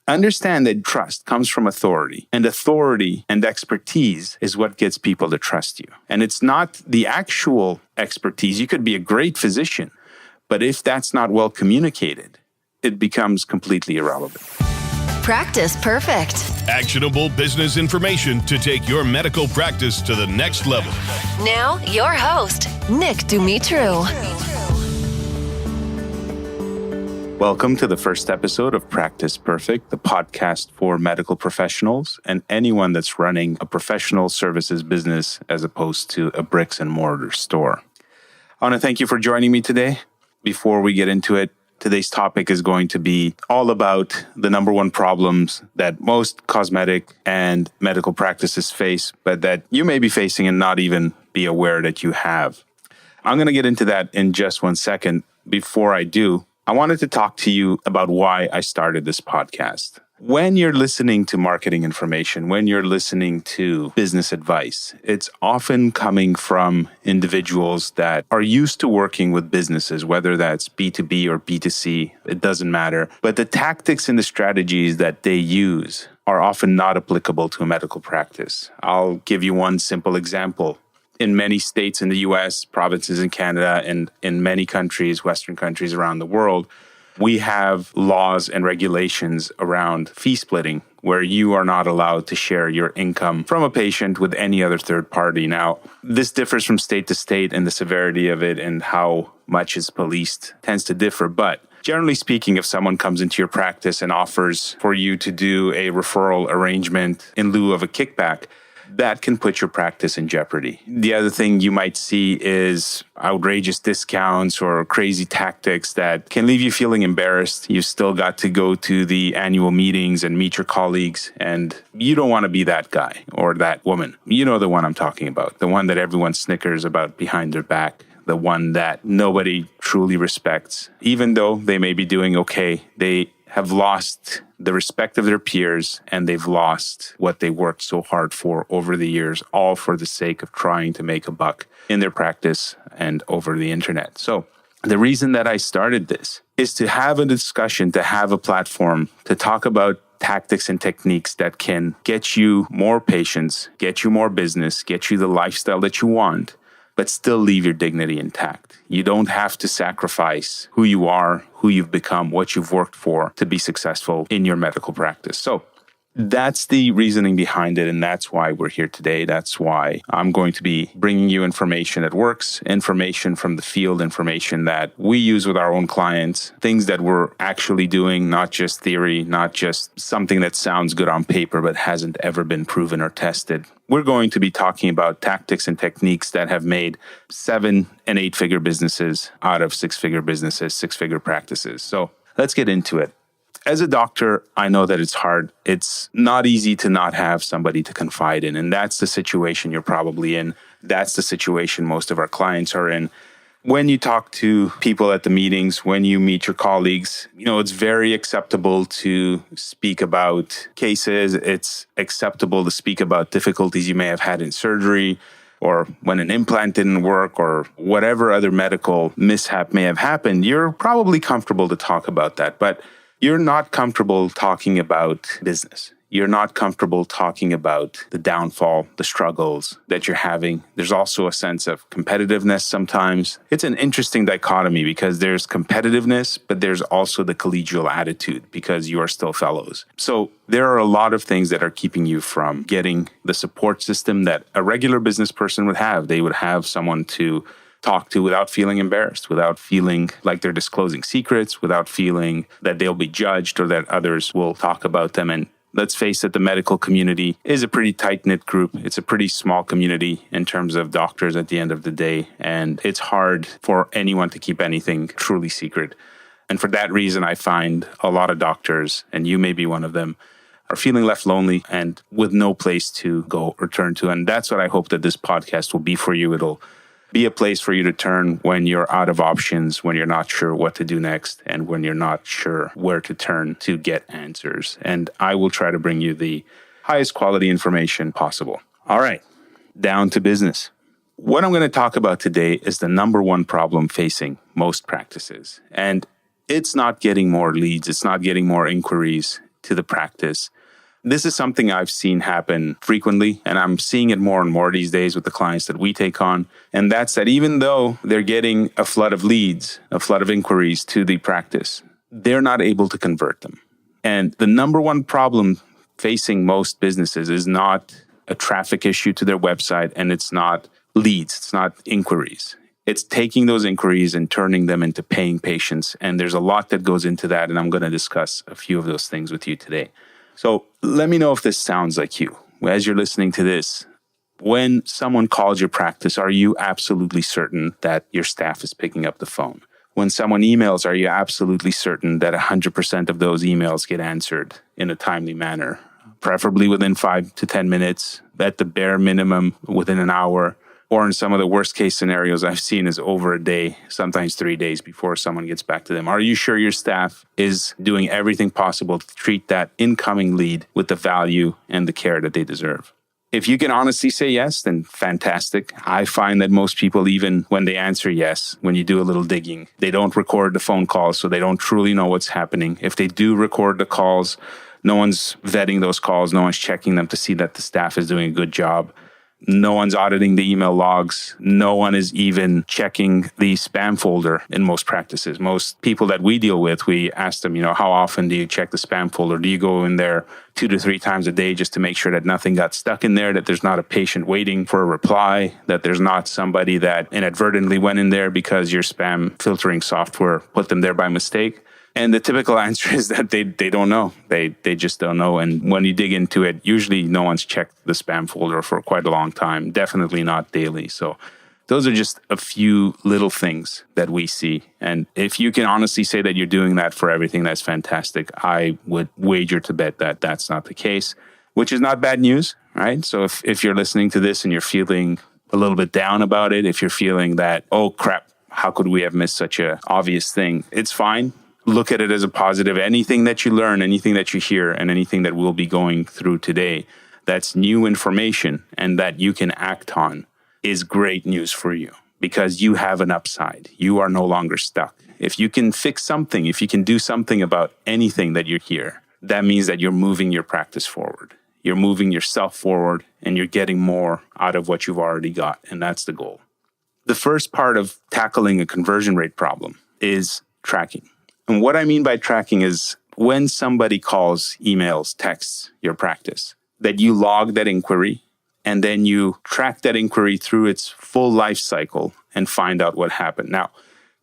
Understand that trust comes from authority, and authority and expertise is what gets people to trust you. And it's not the actual expertise. You could be a great physician, but if that's not well communicated, it becomes completely irrelevant. Practice Perfect. Actionable business information to take your medical practice to the next level. Now, your host, Nick Dumitru. Welcome to the first episode of Practice Perfect, the podcast for medical professionals and anyone that's running a professional services business as opposed to a bricks and mortar store. I want to thank you for joining me today. Before we get into it, today's topic is going to be all about the number one problems that most cosmetic and medical practices face, but that you may be facing and not even be aware that you have. I'm going to get into that in just 1 second. Before I do, I wanted to talk to you about why I started this podcast. When you're listening to marketing information, when you're listening to business advice, it's often coming from individuals that are used to working with businesses, whether that's B2B or B2C, it doesn't matter. But the tactics and the strategies that they use are often not applicable to a medical practice. I'll give you one simple example. In many states in the US, provinces in Canada, and in many countries, Western countries around the world, we have laws and regulations around fee splitting, where you are not allowed to share your income from a patient with any other third party. Now, this differs from state to state, and the severity of it and how much is policed tends to differ. But generally speaking, if someone comes into your practice and offers for you to do a referral arrangement in lieu of a kickback, that can put your practice in jeopardy. The other thing you might see is outrageous discounts or crazy tactics that can leave you feeling embarrassed. You've still got to go to the annual meetings and meet your colleagues, and you don't want to be that guy or that woman. You know the one I'm talking about, the one that everyone snickers about behind their back, the one that nobody truly respects. Even though they may be doing okay, they have lost the respect of their peers, and they've lost what they worked so hard for over the years, all for the sake of trying to make a buck in their practice and over the internet. So the reason that I started this is to have a discussion, to have a platform, to talk about tactics and techniques that can get you more patients, get you more business, get you the lifestyle that you want, but still leave your dignity intact. You don't have to sacrifice who you are, who you've become, what you've worked for to be successful in your medical practice. So that's the reasoning behind it, and that's why we're here today. That's why I'm going to be bringing you information that works, information from the field, information that we use with our own clients, things that we're actually doing, not just theory, not just something that sounds good on paper but hasn't ever been proven or tested. We're going to be talking about tactics and techniques that have made 7- and 8-figure businesses out of 6-figure businesses, 6-figure practices. So let's get into it. As a doctor, I know that it's hard. It's not easy to not have somebody to confide in. And that's the situation you're probably in. That's the situation most of our clients are in. When you talk to people at the meetings, when you meet your colleagues, it's very acceptable to speak about cases. It's acceptable to speak about difficulties you may have had in surgery, or when an implant didn't work, or whatever other medical mishap may have happened. You're probably comfortable to talk about that, but you're not comfortable talking about business. You're not comfortable talking about the downfall, the struggles that you're having. There's also a sense of competitiveness sometimes. It's an interesting dichotomy because there's competitiveness, but there's also the collegial attitude because you are still fellows. So there are a lot of things that are keeping you from getting the support system that a regular business person would have. They would have someone to talk to without feeling embarrassed, without feeling like they're disclosing secrets, without feeling that they'll be judged or that others will talk about them. And let's face it, the medical community is a pretty tight-knit group. It's a pretty small community in terms of doctors at the end of the day. And it's hard for anyone to keep anything truly secret. And for that reason, I find a lot of doctors, and you may be one of them, are feeling left lonely and with no place to go or turn to. And that's what I hope that this podcast will be for you. It'll be a place for you to turn when you're out of options, when you're not sure what to do next, and when you're not sure where to turn to get answers. And I will try to bring you the highest quality information possible. All right, down to business. What I'm going to talk about today is the number one problem facing most practices. And it's not getting more leads. It's not getting more inquiries. to the practice. This is something I've seen happen frequently, and I'm seeing it more and more these days with the clients that we take on. And that's that even though they're getting a flood of leads, a flood of inquiries to the practice, they're not able to convert them. And the number one problem facing most businesses is not a traffic issue to their website, and it's not leads, it's not inquiries. It's taking those inquiries and turning them into paying patients. And there's a lot that goes into that, and I'm going to discuss a few of those things with you today. So let me know if this sounds like you. As you're listening to this, when someone calls your practice, are you absolutely certain that your staff is picking up the phone? When someone emails, are you absolutely certain that 100% of those emails get answered in a timely manner? Preferably within 5 to 10 minutes, at the bare minimum within an hour, or in some of the worst case scenarios I've seen is over a day, sometimes 3 days before someone gets back to them. Are you sure your staff is doing everything possible to treat that incoming lead with the value and the care that they deserve? If you can honestly say yes, then fantastic. I find that most people, even when they answer yes, when you do a little digging, they don't record the phone calls, so they don't truly know what's happening. If they do record the calls, no one's vetting those calls. No one's checking them to see that the staff is doing a good job. No one's auditing the email logs. No one is even checking the spam folder in most practices. Most people that we deal with, we ask them, how often do you check the spam folder? Do you go in there 2 to 3 times a day just to make sure that nothing got stuck in there, that there's not a patient waiting for a reply, that there's not somebody that inadvertently went in there because your spam filtering software put them there by mistake? And the typical answer is that they don't know. They just don't know. And when you dig into it, usually no one's checked the spam folder for quite a long time, definitely not daily. So those are just a few little things that we see. And if you can honestly say that you're doing that for everything, that's fantastic. I would wager to bet that that's not the case, which is not bad news, right? So if you're listening to this and you're feeling a little bit down about it, if you're feeling that, oh crap, how could we have missed such an obvious thing? It's fine. Look at it as a positive. Anything that you learn, anything that you hear, and anything that we'll be going through today that's new information and that you can act on is great news for you because you have an upside. You are no longer stuck. If you can fix something, if you can do something about anything that you hear, that means that you're moving your practice forward. You're moving yourself forward and you're getting more out of what you've already got. And that's the goal. The first part of tackling a conversion rate problem is tracking. And what I mean by tracking is when somebody calls, emails, texts your practice, that you log that inquiry and then you track that inquiry through its full life cycle and find out what happened. Now,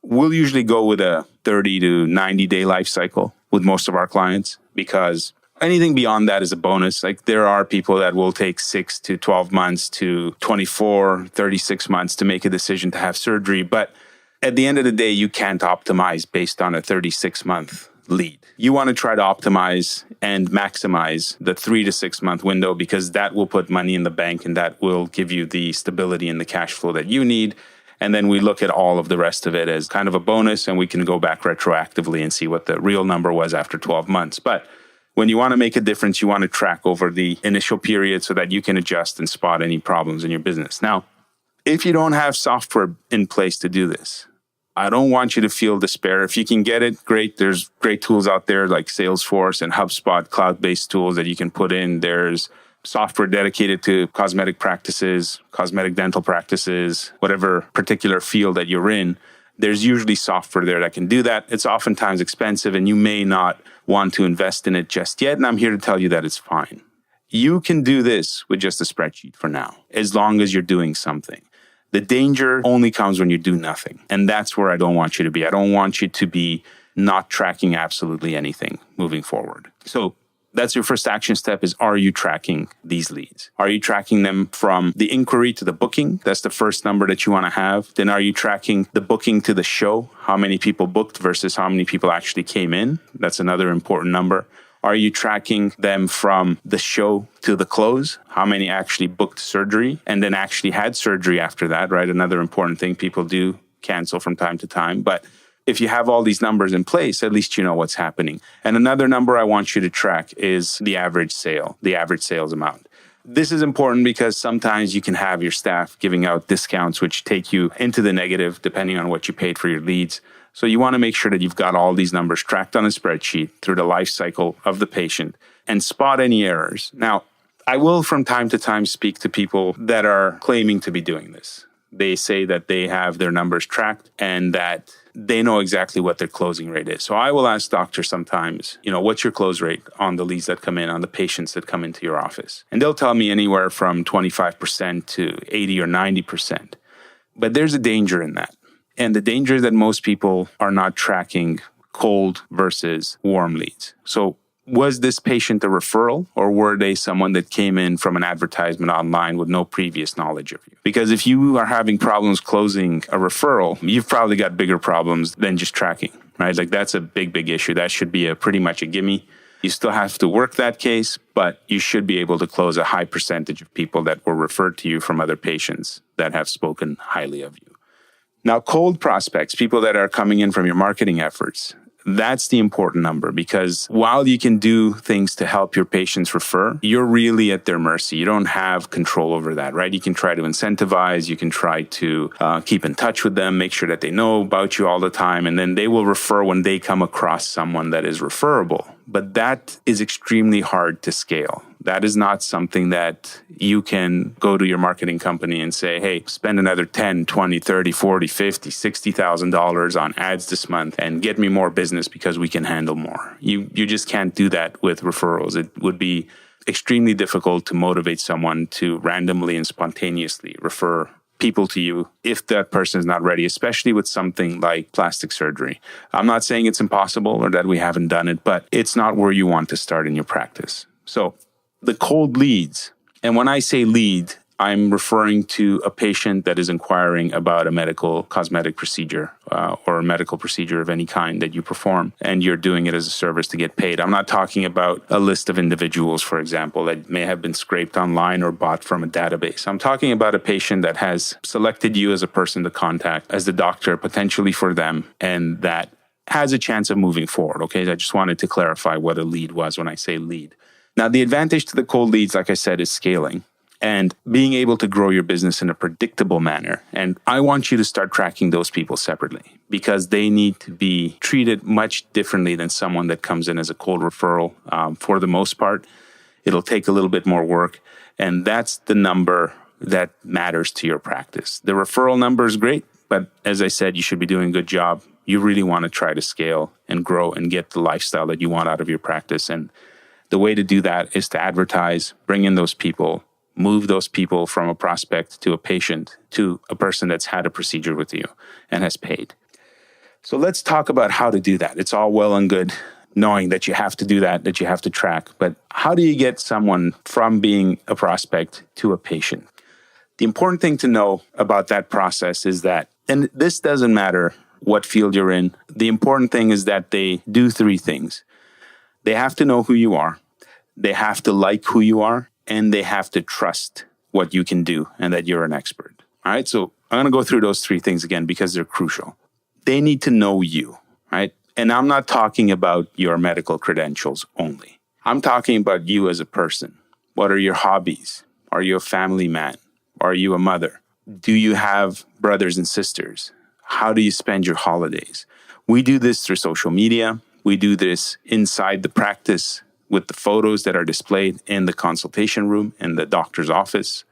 we'll usually go with a 30 to 90 day life cycle with most of our clients because anything beyond that is a bonus. Like there are people that will take 6 to 12 months to 24, 36 months to make a decision to have surgery. But at the end of the day, you can't optimize based on a 36-month lead. You want to try to optimize and maximize the 3 to 6 month window because that will put money in the bank and that will give you the stability and the cash flow that you need. And then we look at all of the rest of it as kind of a bonus and we can go back retroactively and see what the real number was after 12 months. But when you want to make a difference, you want to track over the initial period so that you can adjust and spot any problems in your business. Now, if you don't have software in place to do this, I don't want you to feel despair. If you can get it, great. There's great tools out there like Salesforce and HubSpot, cloud-based tools that you can put in. There's software dedicated to cosmetic practices, cosmetic dental practices, whatever particular field that you're in. There's usually software there that can do that. It's oftentimes expensive and you may not want to invest in it just yet. And I'm here to tell you that it's fine. You can do this with just a spreadsheet for now, as long as you're doing something. The danger only comes when you do nothing. And that's where I don't want you to be. I don't want you to be not tracking absolutely anything moving forward. So that's your first action step is, are you tracking these leads? Are you tracking them from the inquiry to the booking? That's the first number that you want to have. Then are you tracking the booking to the show? How many people booked versus how many people actually came in? That's another important number. Are you tracking them from the show to the close? How many actually booked surgery and then actually had surgery after that, right? Another important thing, people do cancel from time to time. But if you have all these numbers in place, at least you know what's happening. And another number I want you to track is the average sale, the average sales amount. This is important because sometimes you can have your staff giving out discounts which take you into the negative depending on what you paid for your leads. So you want to make sure that you've got all these numbers tracked on a spreadsheet through the life cycle of the patient and spot any errors. Now, I will from time to time speak to people that are claiming to be doing this. They say that they have their numbers tracked and that they know exactly what their closing rate is. So I will ask doctors sometimes, what's your close rate on the leads that come in, on the patients that come into your office? And they'll tell me anywhere from 25% to 80 or 90%. But there's a danger in that. And the danger is that most people are not tracking cold versus warm leads. So was this patient a referral, or were they someone that came in from an advertisement online with no previous knowledge of you? Because if you are having problems closing a referral, you've probably got bigger problems than just tracking, right? Like that's a big, big issue. That should be pretty much a gimme. You still have to work that case, but you should be able to close a high percentage of people that were referred to you from other patients that have spoken highly of you. Now, cold prospects, people that are coming in from your marketing efforts, that's the important number, because while you can do things to help your patients refer, you're really at their mercy. You don't have control over that, right? You can try to incentivize, you can try to keep in touch with them, make sure that they know about you all the time, and then they will refer when they come across someone that is referable. But that is extremely hard to scale. That is not something that you can go to your marketing company and say, hey, spend another $10, $20, $30, $40, $50, $60,000 on ads this month and get me more business because we can handle more. You just can't do that with referrals. It would be extremely difficult to motivate someone to randomly and spontaneously refer people to you if that person is not ready, especially with something like plastic surgery. I'm not saying it's impossible or that we haven't done it, but it's not where you want to start in your practice. So the cold leads, and when I say lead, I'm referring to a patient that is inquiring about a medical cosmetic procedure or a medical procedure of any kind that you perform, and you're doing it as a service to get paid. I'm not talking about a list of individuals, for example, that may have been scraped online or bought from a database. I'm talking about a patient that has selected you as a person to contact, as the doctor potentially for them, and that has a chance of moving forward. Okay, I just wanted to clarify what a lead was when I say lead. Now, the advantage to the cold leads, like I said, is scaling and being able to grow your business in a predictable manner. And I want you to start tracking those people separately because they need to be treated much differently than someone that comes in as a cold referral. For the most part, it'll take a little bit more work. And that's the number that matters to your practice. The referral number is great, but as I said, you should be doing a good job. You really want to try to scale and grow and get the lifestyle that you want out of your practice. And the way to do that is to advertise, bring in those people, move those people from a prospect to a patient to a person that's had a procedure with you and has paid. So let's talk about how to do that. It's all well and good knowing that you have to do that you have to track. But how do you get someone from being a prospect to a patient? The important thing to know about that process is that, and this doesn't matter what field you're in, the important thing is that they do three things. They have to know who you are, they have to like who you are, and they have to trust what you can do and that you're an expert. All right, so I'm going to go through those three things again because they're crucial. They need to know you, right? And I'm not talking about your medical credentials only. I'm talking about you as a person. What are your hobbies? Are you a family man? Are you a mother? Do you have brothers and sisters? How do you spend your holidays? We do this through social media. We do this inside the practice with the photos that are displayed in the consultation room in the doctor's office,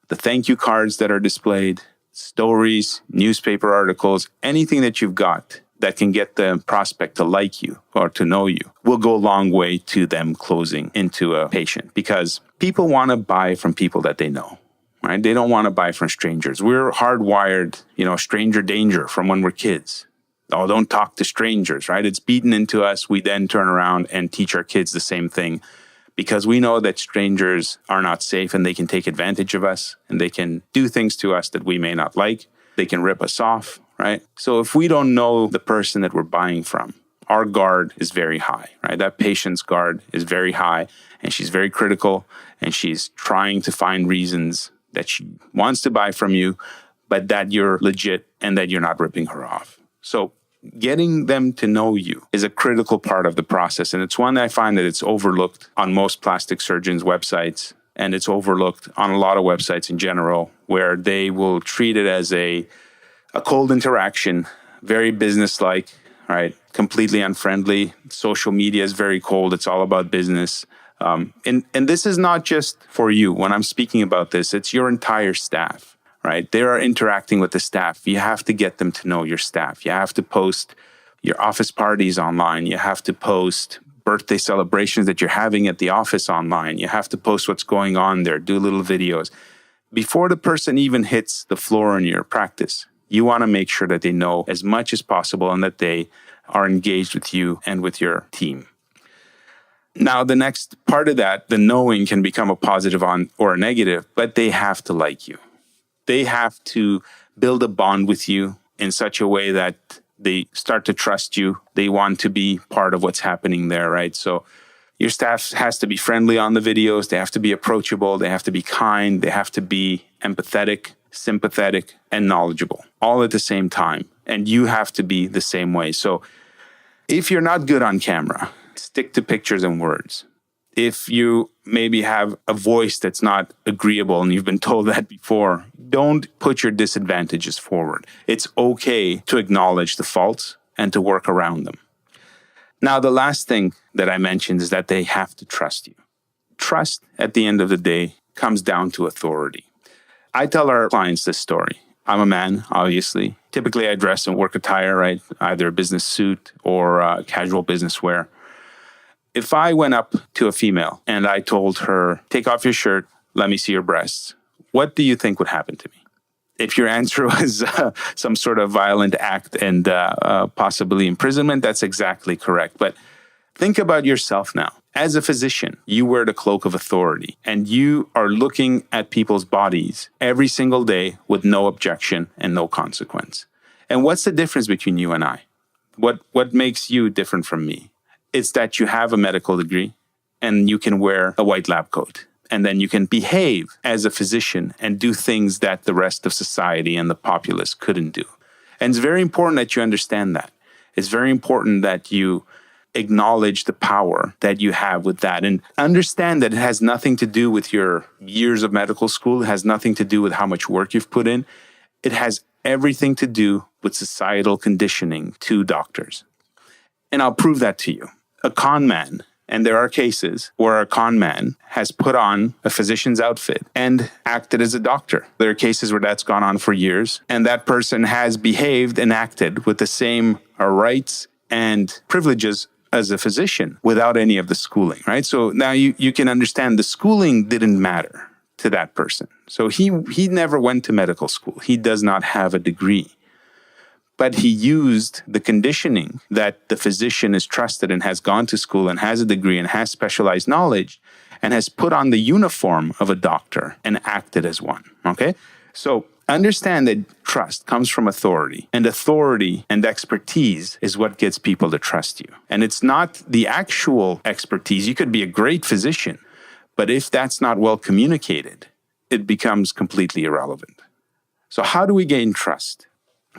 the thank you cards that are displayed, stories, newspaper articles, anything that you've got that can get the prospect to like you or to know you will go a long way to them closing into a patient, because people want to buy from people that they know, right? They don't want to buy from strangers. We're hardwired, stranger danger from when we're kids. Oh, don't talk to strangers, right? It's beaten into us. We then turn around and teach our kids the same thing because we know that strangers are not safe and they can take advantage of us and they can do things to us that we may not like. They can rip us off, right? So if we don't know the person that we're buying from, our guard is very high, right? That patient's guard is very high and she's very critical and she's trying to find reasons that she wants to buy from you, but that you're legit and that you're not ripping her off. So getting them to know you is a critical part of the process. And it's one that I find that it's overlooked on most plastic surgeons' websites. And it's overlooked on a lot of websites in general, where they will treat it as a cold interaction very business-like, right? Completely unfriendly. Social media is very cold. It's all about business. And this is not just for you. When I'm speaking about this, it's your entire staff, right? They are interacting with the staff. You have to get them to know your staff. You have to post your office parties online. You have to post birthday celebrations that you're having at the office online. You have to post what's going on there, do little videos. Before the person even hits the floor in your practice, you want to make sure that they know as much as possible and that they are engaged with you and with your team. Now, the next part of that, the knowing, can become a positive or a negative, but they have to like you. They have to build a bond with you in such a way that they start to trust you. They want to be part of what's happening there, right? So your staff has to be friendly on the videos. They have to be approachable. They have to be kind. They have to be empathetic, sympathetic, and knowledgeable, all at the same time. And you have to be the same way. So if you're not good on camera, stick to pictures and words. If you maybe have a voice that's not agreeable and you've been told that before, don't put your disadvantages forward. It's okay to acknowledge the faults and to work around them. Now, the last thing that I mentioned is that they have to trust you. Trust, at the end of the day, comes down to authority. I tell our clients this story. I'm a man, obviously. Typically, I dress in work attire, right? Either a business suit or casual business wear. If I went up to a female and I told her, take off your shirt, let me see your breasts, what do you think would happen to me? If your answer was some sort of violent act and possibly imprisonment, that's exactly correct. But think about yourself now. As a physician, you wear the cloak of authority and you are looking at people's bodies every single day with no objection and no consequence. And what's the difference between you and I? What makes you different from me? It's that you have a medical degree and you can wear a white lab coat. And then you can behave as a physician and do things that the rest of society and the populace couldn't do. And it's very important that you understand that. It's very important that you acknowledge the power that you have with that and understand that it has nothing to do with your years of medical school. It has nothing to do with how much work you've put in. It has everything to do with societal conditioning to doctors. And I'll prove that to you. A con man, and there are cases where a con man has put on a physician's outfit and acted as a doctor. There are cases where that's gone on for years, and that person has behaved and acted with the same rights and privileges as a physician without any of the schooling, right? So now you can understand the schooling didn't matter to that person. So he never went to medical school. He does not have a degree. But he used the conditioning that the physician is trusted and has gone to school and has a degree and has specialized knowledge and has put on the uniform of a doctor and acted as one, okay? So understand that trust comes from authority, and authority and expertise is what gets people to trust you. And it's not the actual expertise. You could be a great physician, but if that's not well communicated, it becomes completely irrelevant. So how do we gain trust?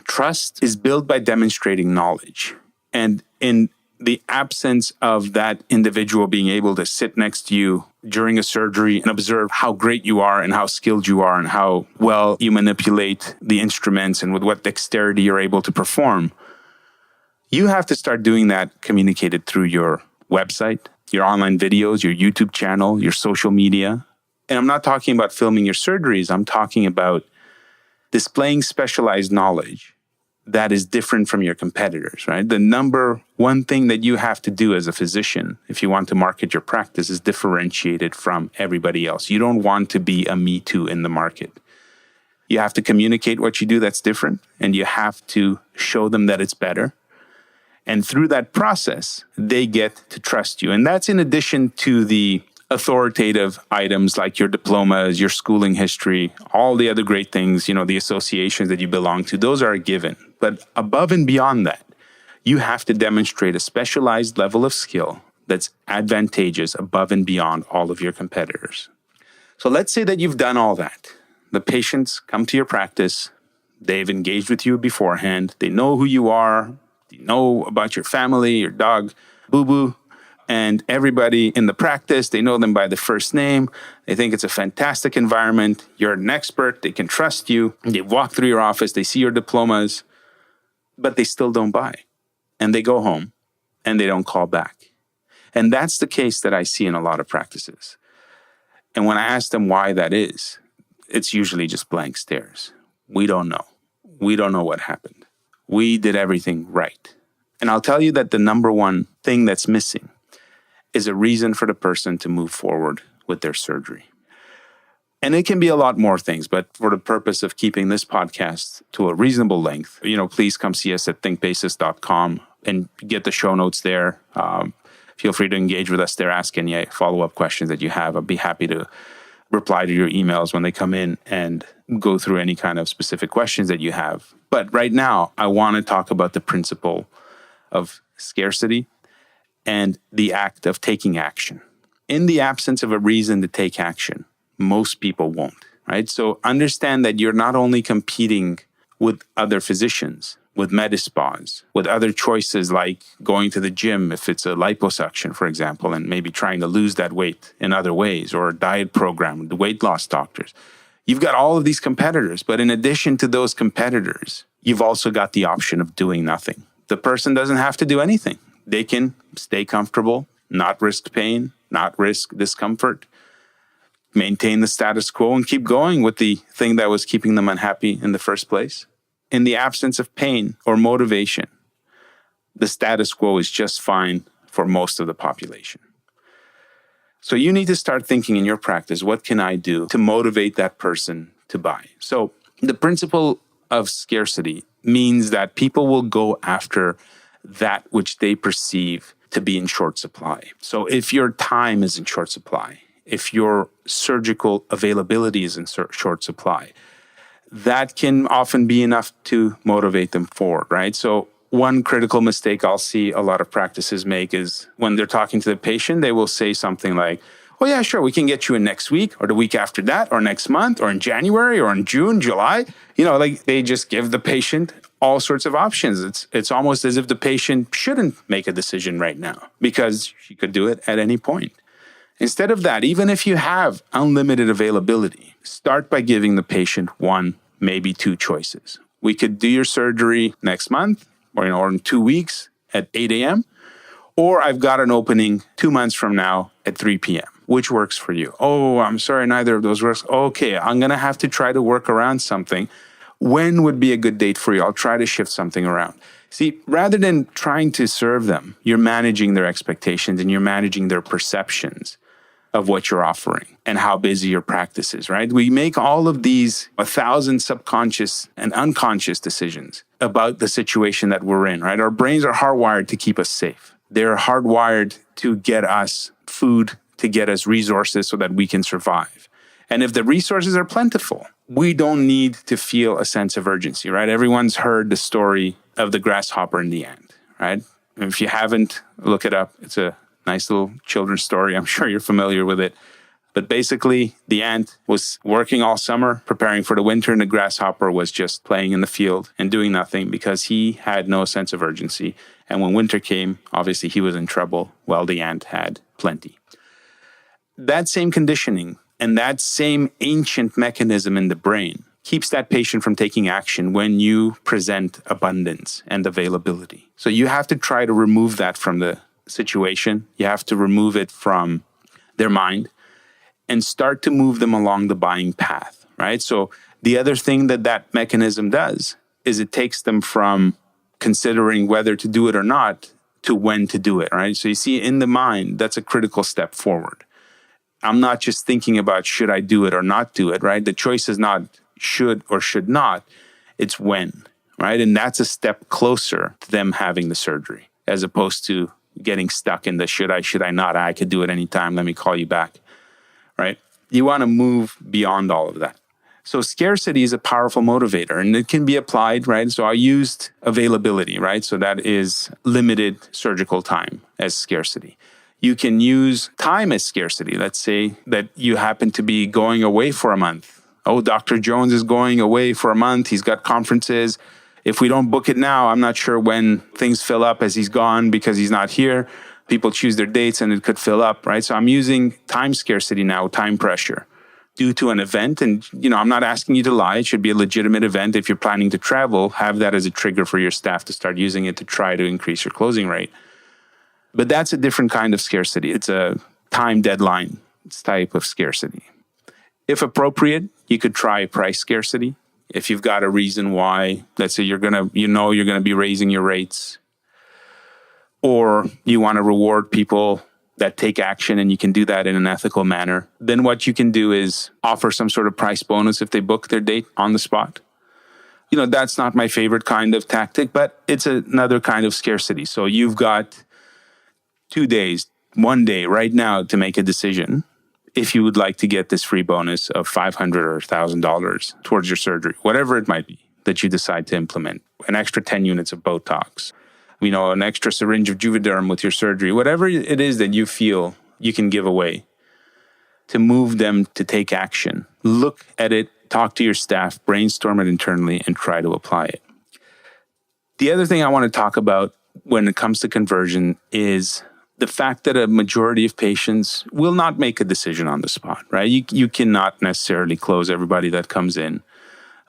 Trust is built by demonstrating knowledge. And in the absence of that individual being able to sit next to you during a surgery and observe how great you are and how skilled you are and how well you manipulate the instruments and with what dexterity you're able to perform, you have to start doing that communicated through your website, your online videos, your YouTube channel, your social media. And I'm not talking about filming your surgeries. I'm talking about displaying specialized knowledge that is different from your competitors, right? The number one thing that you have to do as a physician, if you want to market your practice, is differentiate it from everybody else. You don't want to be a me too in the market. You have to communicate what you do that's different, and you have to show them that it's better. And through that process, they get to trust you. And that's in addition to the authoritative items like your diplomas, your schooling history, all the other great things, the associations that you belong to, those are a given. But above and beyond that, you have to demonstrate a specialized level of skill that's advantageous above and beyond all of your competitors. So let's say that you've done all that. The patients come to your practice, they've engaged with you beforehand, they know who you are, they know about your family, your dog, Boo-Boo, and everybody in the practice, they know them by the first name. They think it's a fantastic environment. You're an expert. They can trust you. They walk through your office. They see your diplomas. but they still don't buy. And they go home and they don't call back. And that's the case that I see in a lot of practices. And when I ask them why that is, it's usually just blank stares. We don't know. We don't know what happened. We did everything right. And I'll tell you that the number one thing that's missing is a reason for the person to move forward with their surgery. And it can be a lot more things, but for the purpose of keeping this podcast to a reasonable length, please come see us at thinkbasis.com and get the show notes there. Feel free to engage with us there, ask any follow-up questions that you have. I'd be happy to reply to your emails when they come in and go through any kind of specific questions that you have. But right now, I want to talk about the principle of scarcity and the act of taking action. In the absence of a reason to take action, most people won't, right? So understand that you're not only competing with other physicians, with med spas, with other choices like going to the gym if it's a liposuction, for example, and maybe trying to lose that weight in other ways, or a diet program, the weight loss doctors. You've got all of these competitors, but in addition to those competitors, you've also got the option of doing nothing. The person doesn't have to do anything. They can stay comfortable, not risk pain, not risk discomfort, maintain the status quo and keep going with the thing that was keeping them unhappy in the first place. In the absence of pain or motivation, the status quo is just fine for most of the population. So you need to start thinking in your practice, what can I do to motivate that person to buy? So the principle of scarcity means that people will go after that which they perceive to be in short supply. So if your time is in short supply, if your surgical availability is in short supply, that can often be enough to motivate them forward, right? So one critical mistake I'll see a lot of practices make is when they're talking to the patient, they will say something like, oh yeah, sure, we can get you in next week or the week after that or next month or in January or in June, July. Like they just give the patient all sorts of options. It's almost as if the patient shouldn't make a decision right now because she could do it at any point. Instead of that, even if you have unlimited availability, start by giving the patient one, maybe two choices. We could do your surgery next month or in 2 weeks at 8 a.m. Or I've got an opening 2 months from now at 3 p.m. Which works for you? Oh, I'm sorry, neither of those works. Okay, I'm going to have to try to work around something. When would be a good date for you? I'll try to shift something around. See, rather than trying to serve them, you're managing their expectations and you're managing their perceptions of what you're offering and how busy your practice is, right? We make all of these 1,000 subconscious and unconscious decisions about the situation that we're in, right? Our brains are hardwired to keep us safe. They're hardwired to get us food, to get us resources so that we can survive. And if the resources are plentiful, we don't need to feel a sense of urgency, right? Everyone's heard the story of the grasshopper and the ant, right? If you haven't, look it up. It's a nice little children's story. I'm sure you're familiar with it. But basically, the ant was working all summer, preparing for the winter, and the grasshopper was just playing in the field and doing nothing because he had no sense of urgency. And when winter came, obviously he was in trouble while the ant had plenty. That same conditioning and that same ancient mechanism in the brain keeps that patient from taking action when you present abundance and availability. So you have to try to remove that from the situation. You have to remove it from their mind and start to move them along the buying path, right? So the other thing that mechanism does is it takes them from considering whether to do it or not to when to do it, right? So you see, in the mind, that's a critical step forward. I'm not just thinking about should I do it or not do it, right? The choice is not should or should not, it's when, right? And that's a step closer to them having the surgery as opposed to getting stuck in the should I not, I could do it anytime, let me call you back, right? You want to move beyond all of that. So scarcity is a powerful motivator and it can be applied, right? So I used availability, right? So that is limited surgical time as scarcity. You can use time as scarcity. Let's say that you happen to be going away for a month. Oh, Dr. Jones is going away for a month. He's got conferences. If we don't book it now, I'm not sure when things fill up as he's gone because he's not here. People choose their dates and it could fill up, right? So I'm using time scarcity now, time pressure, due to an event. And, I'm not asking you to lie. It should be a legitimate event. If you're planning to travel, have that as a trigger for your staff to start using it to try to increase your closing rate. But that's a different kind of scarcity. It's a time deadline type of scarcity. If appropriate, you could try price scarcity. If you've got a reason why, let's say you're going to be raising your rates, or you want to reward people that take action and you can do that in an ethical manner, then what you can do is offer some sort of price bonus if they book their date on the spot. That's not my favorite kind of tactic, but it's another kind of scarcity. So you've got 2 days, 1 day right now to make a decision if you would like to get this free bonus of $500 or $1,000 towards your surgery, whatever it might be that you decide to implement, an extra 10 units of Botox, an extra syringe of Juvederm with your surgery, whatever it is that you feel you can give away to move them to take action. Look at it, talk to your staff, brainstorm it internally, and try to apply it. The other thing I want to talk about when it comes to conversion is the fact that a majority of patients will not make a decision on the spot, right? You cannot necessarily close everybody that comes in,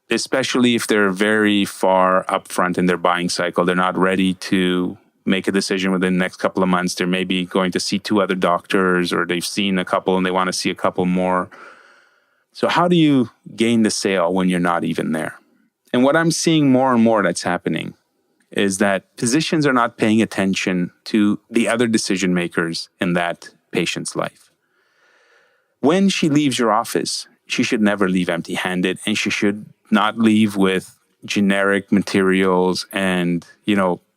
especially if they're very far upfront in their buying cycle. They're not ready to make a decision within the next couple of months. They're maybe going to see 2 other doctors, or they've seen a couple and they want to see a couple more. So how do you gain the sale when you're not even there? And what I'm seeing more and more that's happening is that physicians are not paying attention to the other decision makers in that patient's life. When she leaves your office, she should never leave empty-handed, and she should not leave with generic materials and,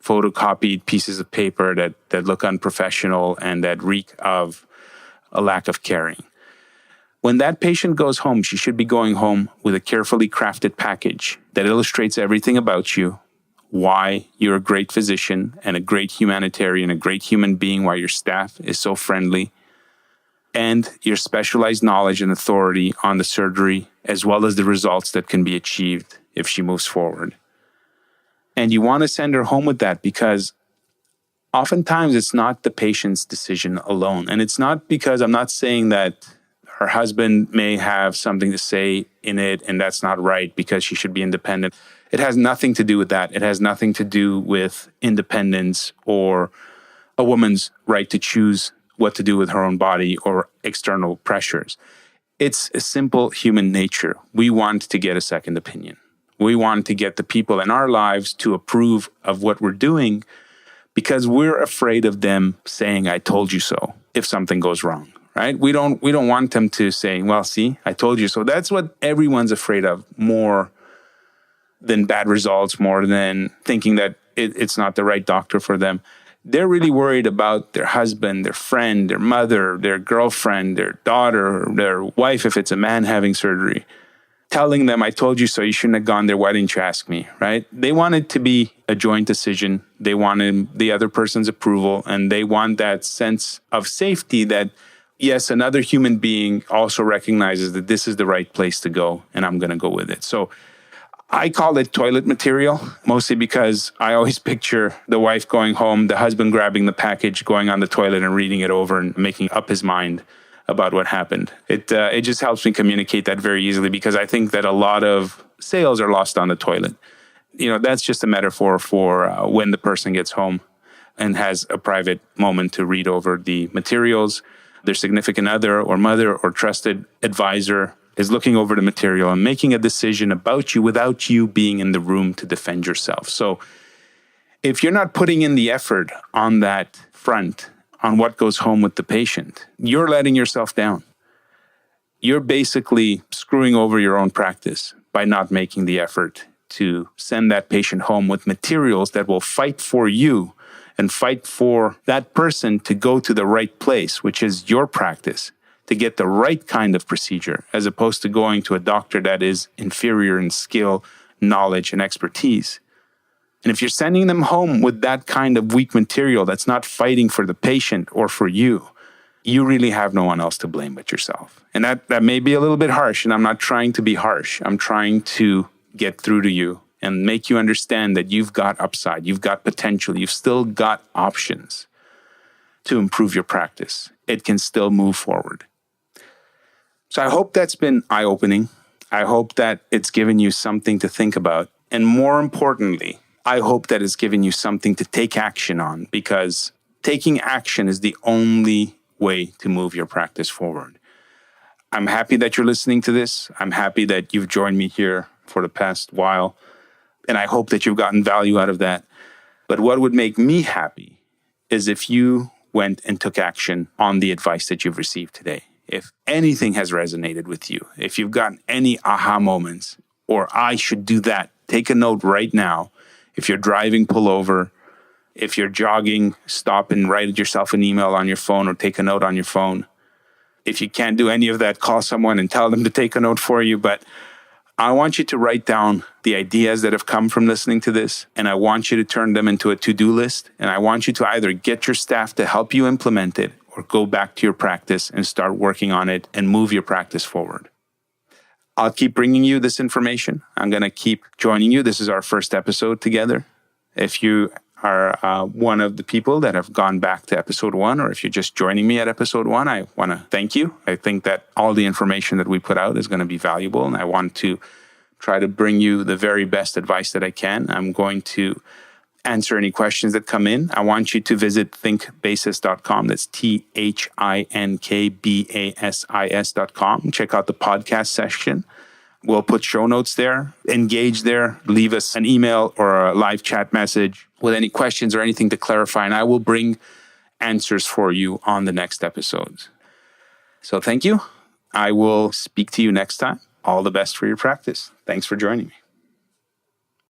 photocopied pieces of paper that look unprofessional and that reek of a lack of caring. When that patient goes home, she should be going home with a carefully crafted package that illustrates everything about you, why you're a great physician and a great humanitarian, a great human being, why your staff is so friendly, and your specialized knowledge and authority on the surgery, as well as the results that can be achieved if she moves forward. And you want to send her home with that, because oftentimes it's not the patient's decision alone. And it's not because I'm not saying that her husband may have something to say in it and that's not right, because she should be independent. It has nothing to do with that. It has nothing to do with independence or a woman's right to choose what to do with her own body or external pressures. It's a simple human nature. We want to get a second opinion. We want to get the people in our lives to approve of what we're doing, because we're afraid of them saying, "I told you so," if something goes wrong, right? We don't want them to say, "Well, see, I told you so." That's what everyone's afraid of, more than bad results, more than thinking that it's not the right doctor for them. They're really worried about their husband, their friend, their mother, their girlfriend, their daughter, their wife, if it's a man having surgery, telling them, "I told you so, you shouldn't have gone there, why didn't you ask me," right? They want it to be a joint decision. They want the other person's approval, and they want that sense of safety that, yes, another human being also recognizes that this is the right place to go, and I'm going to go with it. So I call it toilet material, mostly because I always picture the wife going home, the husband grabbing the package, going on the toilet and reading it over and making up his mind about what happened. It just helps me communicate that very easily, because I think that a lot of sales are lost on the toilet. That's just a metaphor for when the person gets home and has a private moment to read over the materials. Their significant other or mother or trusted advisor is looking over the material and making a decision about you without you being in the room to defend yourself. So if you're not putting in the effort on that front, on what goes home with the patient, you're letting yourself down. You're basically screwing over your own practice by not making the effort to send that patient home with materials that will fight for you and fight for that person to go to the right place, which is your practice, to get the right kind of procedure, as opposed to going to a doctor that is inferior in skill, knowledge, and expertise. And if you're sending them home with that kind of weak material that's not fighting for the patient or for you, you really have no one else to blame but yourself. And that may be a little bit harsh, and I'm not trying to be harsh. I'm trying to get through to you and make you understand that you've got upside, you've got potential, you've still got options to improve your practice. It can still move forward. So I hope that's been eye-opening. I hope that it's given you something to think about. And more importantly, I hope that it's given you something to take action on, because taking action is the only way to move your practice forward. I'm happy that you're listening to this. I'm happy that you've joined me here for the past while. And I hope that you've gotten value out of that. But what would make me happy is if you went and took action on the advice that you've received today. If anything has resonated with you, if you've gotten any aha moments, or I should do that, take a note right now. If you're driving, pull over. If you're jogging, stop and write yourself an email on your phone or take a note on your phone. If you can't do any of that, call someone and tell them to take a note for you. But I want you to write down the ideas that have come from listening to this, and I want you to turn them into a to-do list. And I want you to either get your staff to help you implement it or go back to your practice and start working on it and move your practice forward. I'll keep bringing you this information. I'm going to keep joining you. This is our first episode together. If you are one of the people that have gone back to episode 1, or if you're just joining me at episode 1, I want to thank you. I think that all the information that we put out is going to be valuable, and I want to try to bring you the very best advice that I can. I'm going to answer any questions that come in. I want you to visit thinkbasis.com. That's thinkbasis.com. Check out the podcast section. We'll put show notes there. Engage there. Leave us an email or a live chat message with any questions or anything to clarify, and I will bring answers for you on the next episodes. So thank you. I will speak to you next time. All the best for your practice. Thanks for joining me.